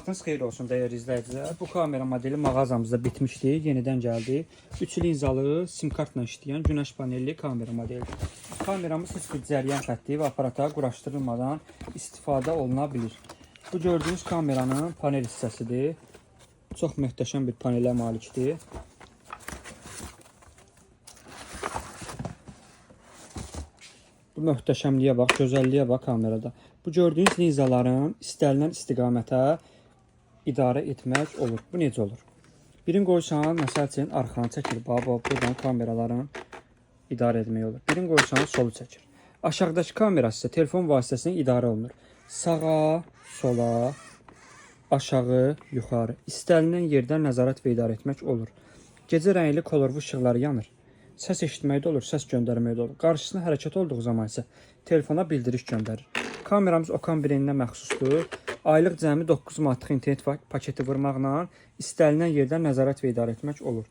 Vaxtınız xeyir olsun dəyərli izləyicilər. Bu kamera modeli mağazamızda bitmişdi, yenidən gəldi. Üçlü linzalı, sim kartla işləyən günəş panelli kamera modelidir. Kameramız heç bir cəryan xətti və aparata quraşdırılmadan istifadə oluna bilir. Bu gördüyünüz kameranın panel hissəsidir. Çox möhtəşəm bir panelə malikdir. Bu möhtəşəmliyə bax, gözəlliyə bax kamerada. Bu gördüyünüz linzaların istənilən istiqamətə idarə etmək olur. Bu necə olur? Birini qoysan, məsəl üçün arxanı çəkir. Buradan kameraların idarə etmək olur. Birini qoysan, solu çəkir. Aşağıdakı kamera isə telefon vasitəsilə idarə olunur. Sağa, sola, aşağı, yuxarı. İstənilən yerdən nəzarət və idarə etmək olur. Gecə rəngli kolorlu işıqları yanır. Səs eşitməkdə olur, səs göndərməkdə olur. Qarşısına hərəkət olduğu zaman isə telefona bildiriş göndərir. Kameramız Okan brendinə məxsusdur. Aylıq cəmi 9 manatlıq internet paketi vurmaqla istənilən yerdən nəzarət və idarə etmək olur.